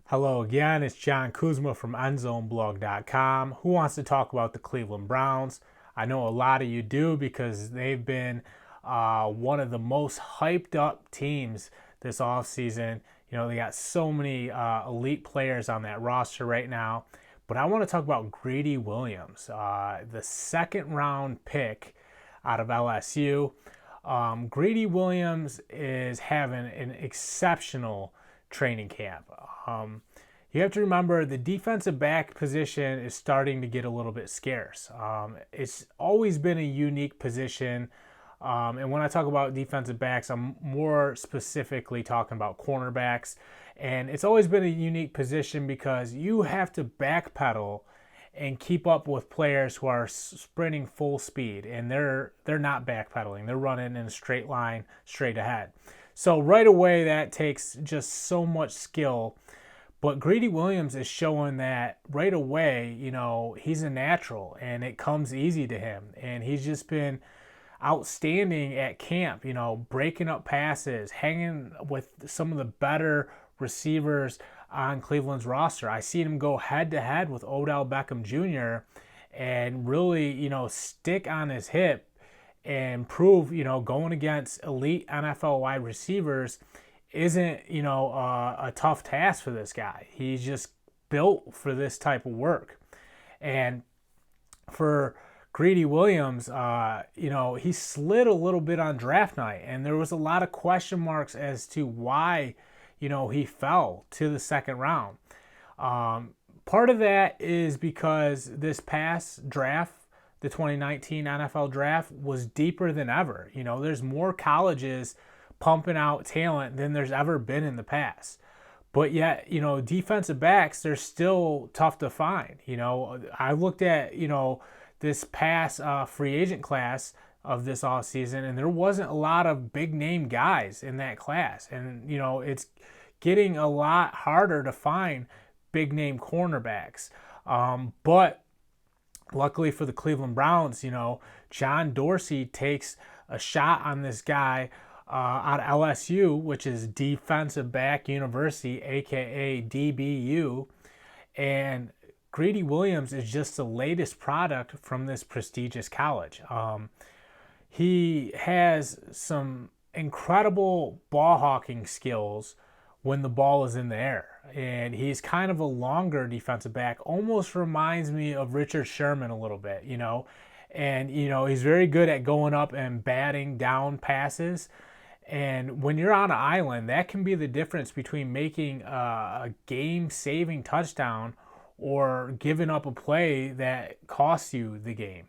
Hello again, it's John Kuzma from EndZoneBlog.com. Who wants to talk about the Cleveland Browns? I know a lot of you do because they've been one of the most hyped up teams this offseason. You know, they got so many elite players on that roster right now. But I want to talk about Greedy Williams, the second round pick out of LSU. Greedy Williams is having an exceptional training camp. You have to remember the defensive back position is starting to get a little bit scarce. It's always been a unique position. And when I talk about defensive backs, I'm more specifically talking about cornerbacks. And it's always been a unique position because you have to backpedal and keep up with players who are sprinting full speed, and they're not backpedaling. They're running in a straight line, straight ahead. So right away, that takes just so much skill. But Greedy Williams is showing that right away, you know, he's a natural and it comes easy to him. And he's just been outstanding at camp, you know, breaking up passes, hanging with some of the better receivers on Cleveland's roster. I seen him go head to head with Odell Beckham Jr. and really, you know, stick on his hip and prove, you know, going against elite NFL wide receivers isn't, you know, a tough task for this guy. He's just built for this type of work. And for Greedy Williams, you know, he slid a little bit on draft night, and there was a lot of question marks as to why, you know, he fell to the second round. Part of that is because this past draft, the 2019 NFL draft, was deeper than ever. You know, there's more colleges pumping out talent than there's ever been in the past. But yet, you know, defensive backs, they're still tough to find. You know, I looked at, you know, this past free agent class of this offseason, and there wasn't a lot of big name guys in that class. And, you know, it's getting a lot harder to find big name cornerbacks. But luckily for the Cleveland Browns, you know, John Dorsey takes a shot on this guy out of LSU, which is Defensive Back University, aka DBU. And Greedy Williams is just the latest product from this prestigious college. He has some incredible ball hawking skills when the ball is in the air. And he's kind of a longer defensive back, almost reminds me of Richard Sherman a little bit, you know. And, you know, he's very good at going up and batting down passes. And when you're on an island, that can be the difference between making a game-saving touchdown or giving up a play that costs you the game.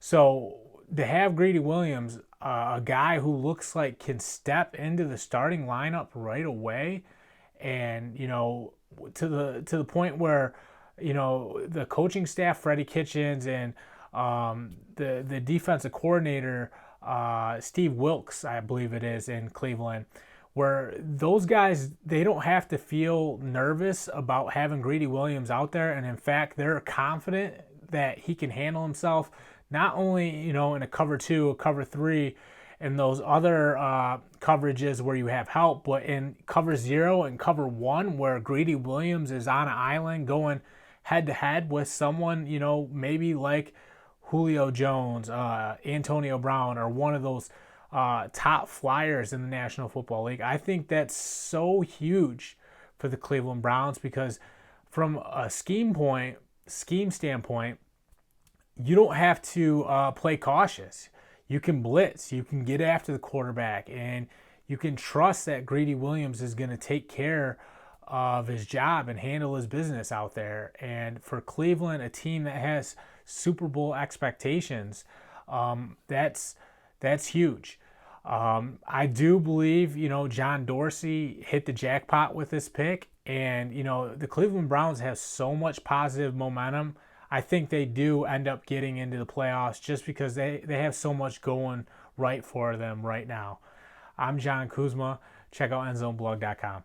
So to have Greedy Williams, a guy who looks like can step into the starting lineup right away, and, you know, to the point where, you know, the coaching staff, Freddie Kitchens, and the defensive coordinator, Steve Wilks, I believe it is, in Cleveland, where those guys, they don't have to feel nervous about having Greedy Williams out there. And in fact, they're confident that he can handle himself, not only, you know, in a cover 2, a cover 3, and those other coverages where you have help, but in cover 0 and cover 1, where Greedy Williams is on an island going head to head with someone, you know, maybe like Julio Jones, Antonio Brown, or one of those top flyers in the National Football League. I think that's so huge for the Cleveland Browns because from a scheme standpoint, you don't have to play cautious. You can blitz, you can get after the quarterback, and you can trust that Greedy Williams is going to take care of his job and handle his business out there. And for Cleveland, a team that has Super Bowl expectations, that's huge. I do believe, you know, John Dorsey hit the jackpot with this pick, and, you know, the Cleveland Browns have so much positive momentum. I think they do end up getting into the playoffs just because they have so much going right for them right now. I'm John Kuzma. Check out EndZoneBlog.com.